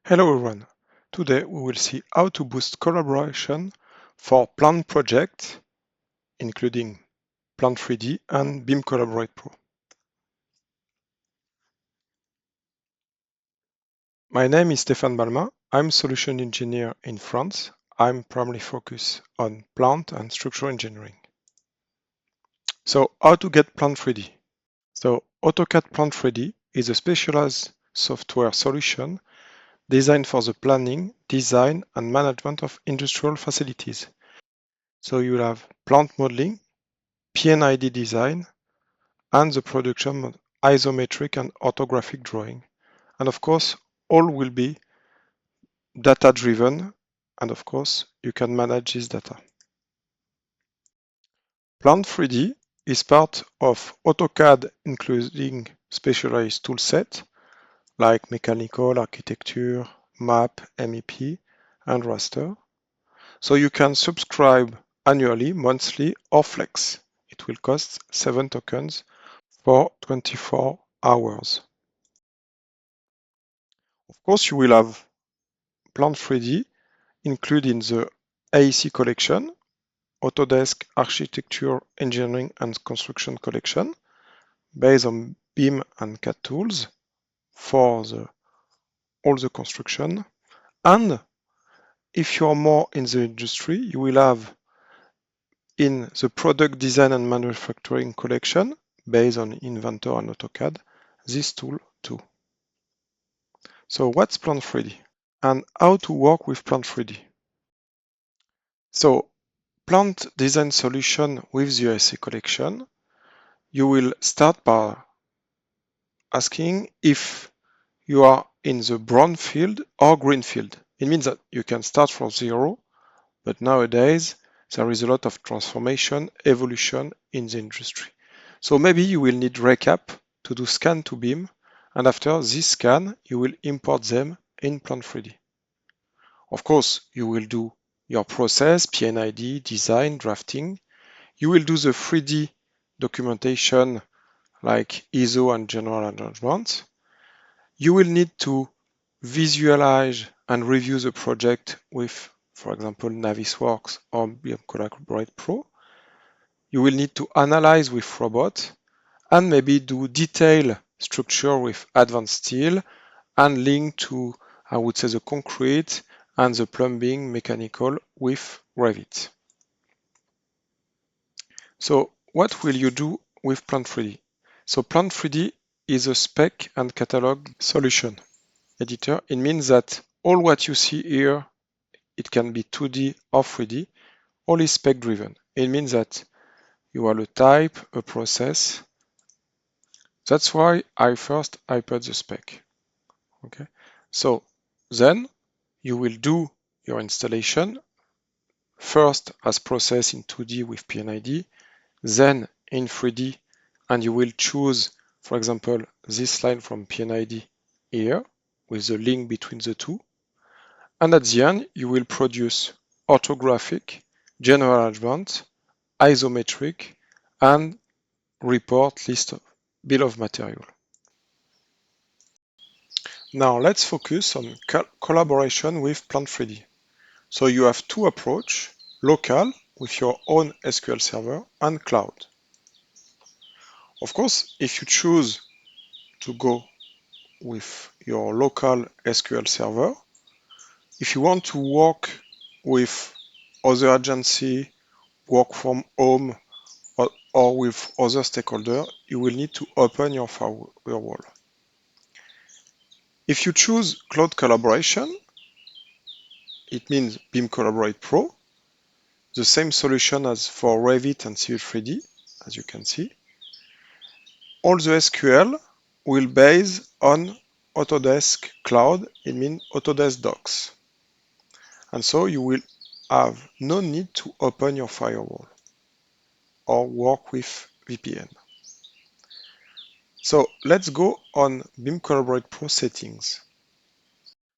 Hello everyone. Today we will see how to boost collaboration for Plant projects, including Plant 3D and BIM Collaborate Pro. My name is Stéphane Balma. I'm solution engineer in France. I'm primarily focused on plant and structural engineering. So how to get Plant 3D? So AutoCAD Plant 3D is a specialized software solution designed for the planning, design, and management of industrial facilities. So you will have plant modeling, P&ID design, and the production of isometric and orthographic drawing. And of course, all will be data-driven, and of course, you can manage this data. Plant 3D is part of AutoCAD, including specialized toolset like mechanical, architecture, map, MEP, and raster. So you can subscribe annually, monthly, or flex. It will cost 7 tokens for 24 hours. Of course, you will have Plant 3D including the AEC collection, Autodesk Architecture, Engineering and Construction collection, based on BIM and CAD tools for all the construction. And if you're more in the industry, you will have in the Product Design and Manufacturing collection, based on Inventor and AutoCAD, this tool too. So what's Plant 3D and how to work with Plant 3D? So Plant Design Solution with the AEC collection, you will start by asking if you are in the brown field or green field. It means that you can start from zero, but nowadays there is a lot of transformation, evolution in the industry. So maybe you will need recap to do scan to BIM, and after this scan, you will import them in Plant 3D. Of course, you will do your process, P&ID, design, drafting. You will do the 3D documentation like ISO and general arrangement. You will need to visualize and review the project with, for example, Navisworks or BIM Collaborate Pro. You will need to analyze with robot and maybe do detail structure with advanced steel and link to, I would say, the concrete and the plumbing mechanical with Revit. So what will you do with Plant 3D? So Plant 3D is a spec and catalog solution editor. It means that all what you see here, it can be 2D or 3D, all is spec driven. It means that you have a type, a process. That's why I put the spec. Okay. So then you will do your installation first as process in 2D with P&ID, then in 3D, and you will choose, for example, this line from P&ID here with the link between the two. And at the end, you will produce orthographic, general arrangement, isometric, and report list of bill of material. Now let's focus on collaboration with Plant 3D. So you have two approaches, local with your own SQL server and cloud. Of course, if you choose to go with your local SQL server, if you want to work with other agency, work from home, or with other stakeholders, you will need to open your firewall. If you choose cloud collaboration, it means BIM Collaborate Pro, the same solution as for Revit and Civil 3D, as you can see. All the SQL will base on Autodesk Cloud, it means Autodesk Docs. And so you will have no need to open your firewall or work with VPN. So let's go on BIM Collaborate Pro settings.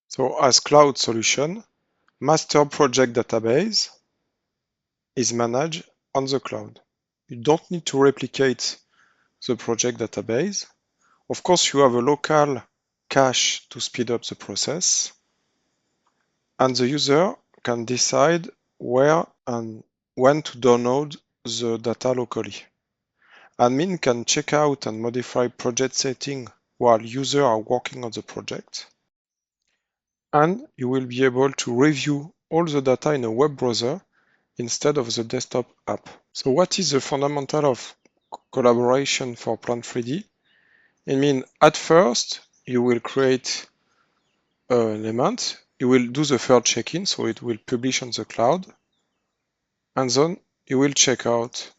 So as cloud solution, master project database is managed on the cloud. You don't need to replicate the project database. Of course, you have a local cache to speed up the process. and the user can decide where and when to download the data locally. Admin can check out and modify project settings while users are working on the project. And you will be able to review all the data in a web browser instead of the desktop app. So what is the fundamental of collaboration for Plant 3D? I mean, at first, you will create an element, you will do the third check-in, so it will publish on the cloud, and then you will check out,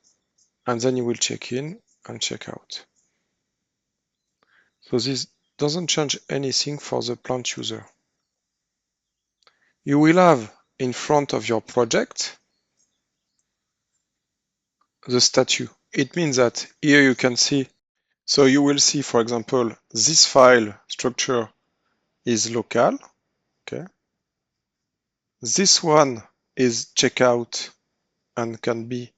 and then you will check in and check out. So this doesn't change anything for the plant user. You will have in front of your project the statue. It means that here you can see, so you will see, for example, this file structure is local, okay? This one is checkout and can be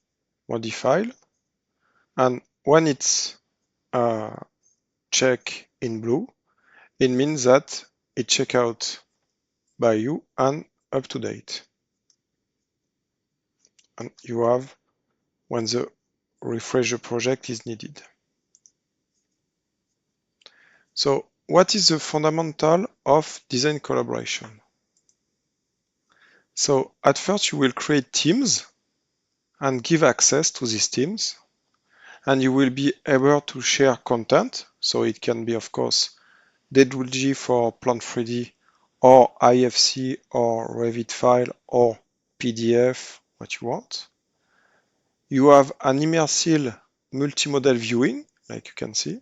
modified. And when it's check in blue, it means that it check out by you and up to date. And you have when the refresher project is needed. So what is the fundamental of design collaboration? So at first you will create teams and give access to these teams, and you will be able to share content. So it can be, of course, devided for Plant 3D or IFC or Revit file or PDF, what you want. You have an immersive multimodal viewing, like you can see.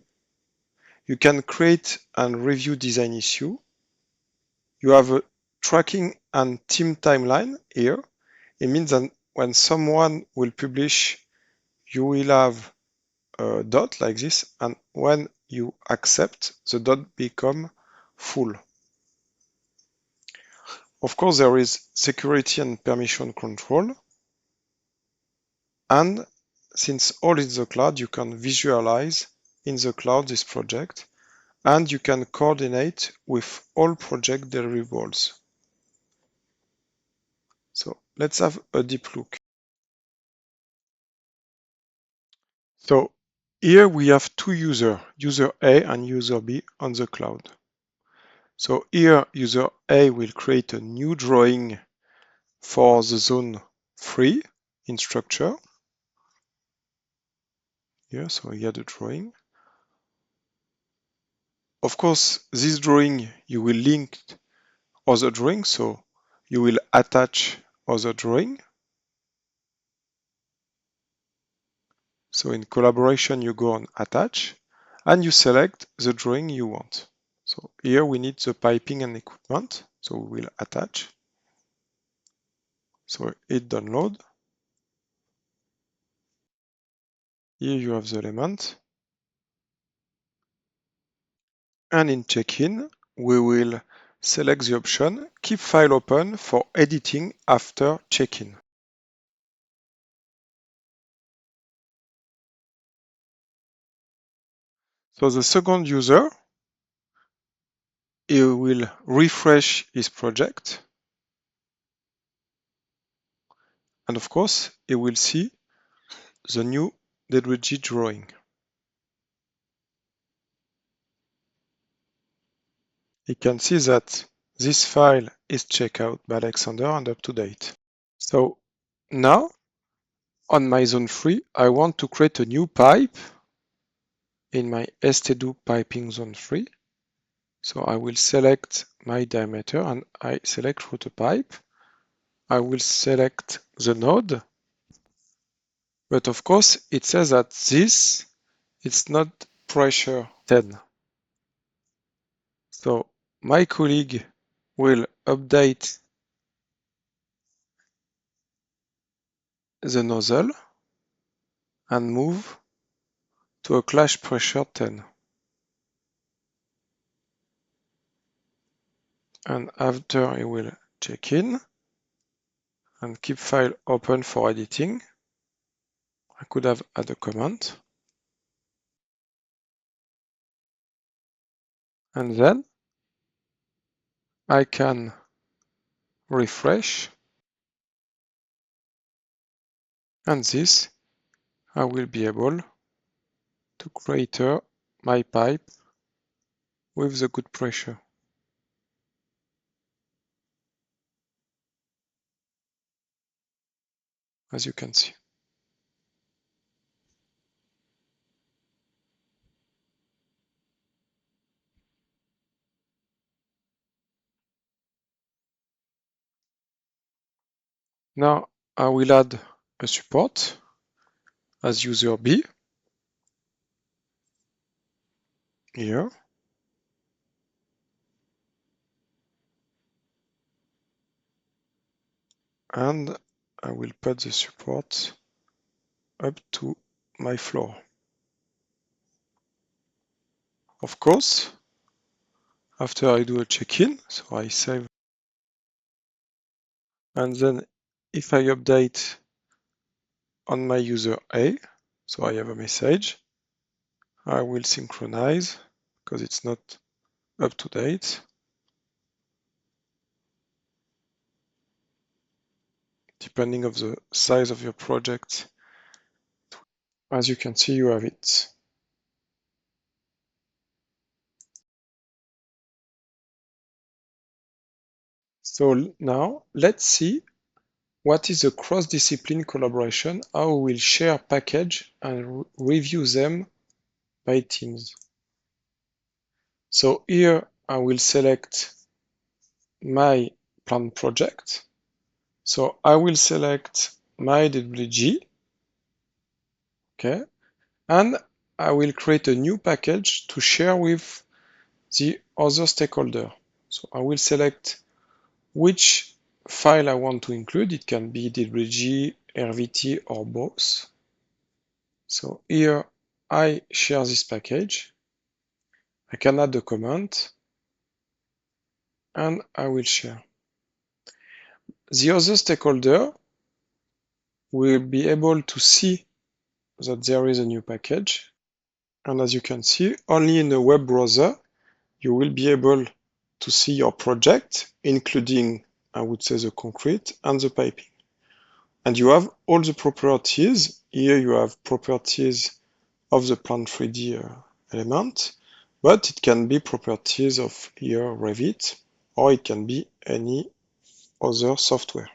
You can create and review design issue. You have a tracking and team timeline here. It means that when someone will publish, you will have a dot like this, and when you accept, the dot become full. Of course, there is security and permission control. And since all is the cloud, you can visualize in the cloud this project, and you can coordinate with all project deliverables. So let's have a deep look. So here we have two users, user A and user B on the cloud. So here user A will create a new drawing for the zone 3 in structure. Here, so here the drawing. Of course, this drawing you will link other drawing, so you will attach other drawing. So in collaboration, you go on attach and you select the drawing you want. So here we need the piping and equipment, so we will attach. So hit download. Here you have the element. And in check-in, we will select the option keep file open for editing after check-in. So the second user, he will refresh his project. And of course, he will see the new devided drawing. You can see that this file is checked out by Alexander and up to date. So now on my zone 3, I want to create a new pipe in my STDO piping zone 3. So I will select my diameter and I select router pipe. I will select the node, but of course it says that this is not pressure 10. So my colleague will update the nozzle and move to a clash pressure 10. And after he will check in and keep file open for editing. I could have add a comment. And then I can refresh, and this I will be able to create my pipe with the good pressure, as you can see. Now I will add a support as user B here. And I will put the support up to my floor. Of course, after I do a check-in, so I save, and then if I update on my user A, so I have a message, I will synchronize because it's not up to date. Depending of the size of your project, as you can see, you have it. So now let's see what is a cross-discipline collaboration, how we will share package and review them by teams. So here I will select my plant project. So I will select my DWG, okay, and I will create a new package to share with the other stakeholder. So I will select which file I want to include. It can be DWG, RVT, or both. So here I share this package. I can add a comment, and I will share. The other stakeholder will be able to see that there is a new package. And as you can see, only in the web browser, you will be able to see your project, including, I would say, the concrete and the piping. And you have all the properties. Here you have properties of the Plant 3D element, but it can be properties of here Revit, or it can be any other software.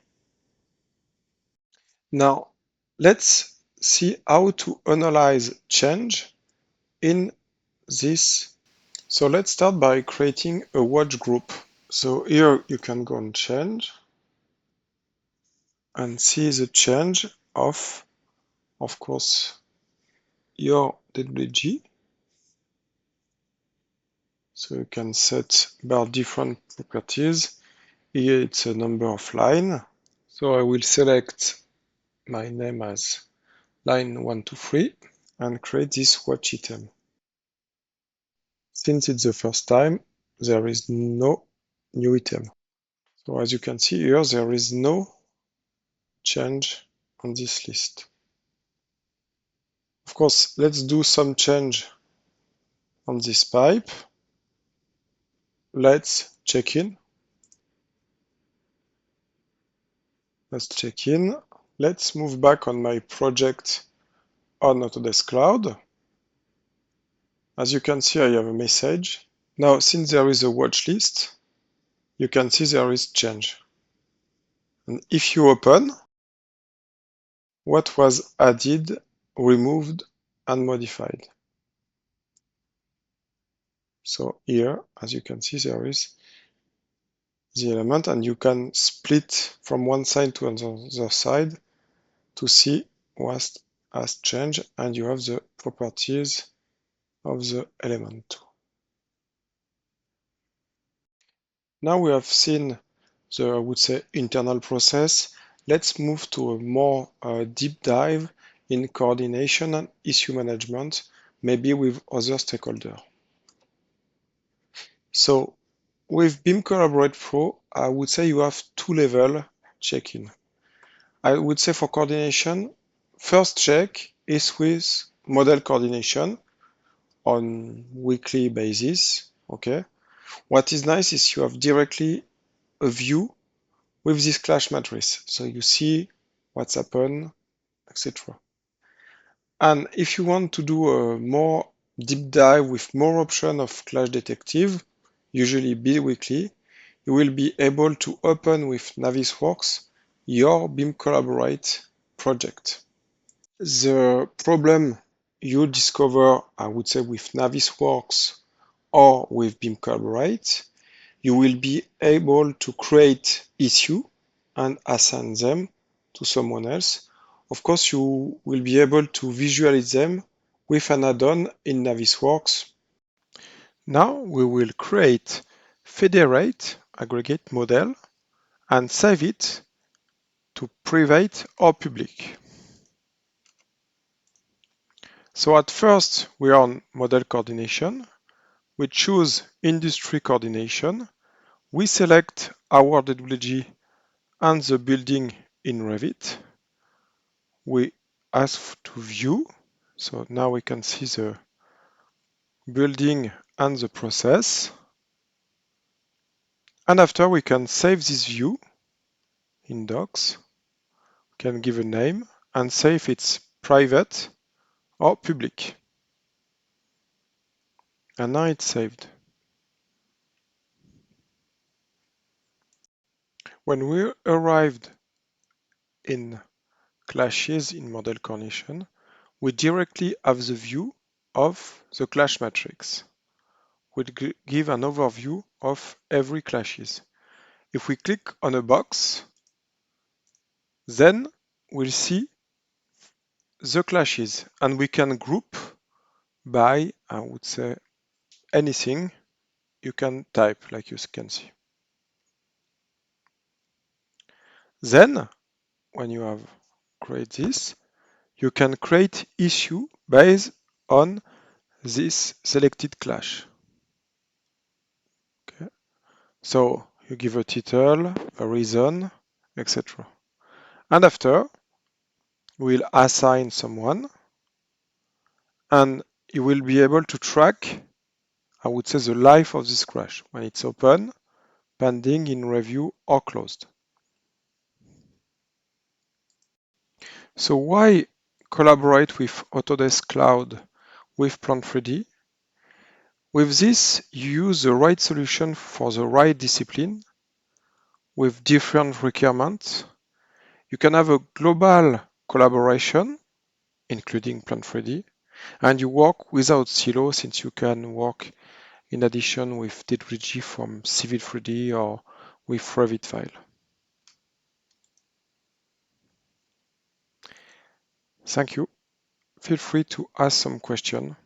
Now, let's see how to analyze change in this. So let's start by creating a watch group. So here you can go on change and see the change of course, your DWG. So you can set by different properties. Here it's a number of line. So I will select my name as line 1, 2, 3 and create this watch item. Since it's the first time, there is no new item. So as you can see here, there is no change on this list. Of course, let's do some change on this pipe. Let's check in. Let's check in. Let's move back on my project on Autodesk Cloud. As you can see, I have a message. Now, since there is a watch list, you can see there is change. And if you open, what was added, removed, and modified. So here, as you can see, there is the element, and you can split from one side to another side to see what has changed, and you have the properties of the element too. Now we have seen the, I would say, internal process. Let's move to a more deep dive in coordination and issue management, maybe with other stakeholders. So with BIM Collaborate Pro, I would say you have two-level check-in. I would say for coordination, first check is with model coordination on weekly basis. Okay. What is nice is you have directly a view with this clash matrix. So you see what's happened, etc. And if you want to do a more deep dive with more options of clash detective, usually bi-weekly, you will be able to open with Navisworks your BIM Collaborate project. The problem you discover, I would say, with Navisworks or with BIM Collaborate, you will be able to create issues and assign them to someone else. Of course, you will be able to visualize them with an add-on in Navisworks. Now we will create federate aggregate model and save it to private or public. So at first we are on model coordination. We choose industry coordination. We select our technology and the building in Revit. We ask to view. So now we can see the building and the process. And after we can save this view in docs. We can give a name and say if it's private or public. And now it's saved. When we arrived in clashes in model coordination, we directly have the view of the clash matrix. We'll give an overview of every clashes. If we click on a box, then we'll see the clashes and we can group by, I would say, anything you can type, like you can see. Then, when you have created this, you can create issue based on this selected clash. Okay. So you give a title, a reason, etc. And after, we'll assign someone and you will be able to track, I would say, the life of this crash when it's open, pending, in review, or closed. So why collaborate with Autodesk Cloud with Plant 3D? With this, you use the right solution for the right discipline with different requirements. You can have a global collaboration, including Plant 3D, and you work without silo since you can work in addition with devided from Civil 3D or with Revit file. Thank you. Feel free to ask some question.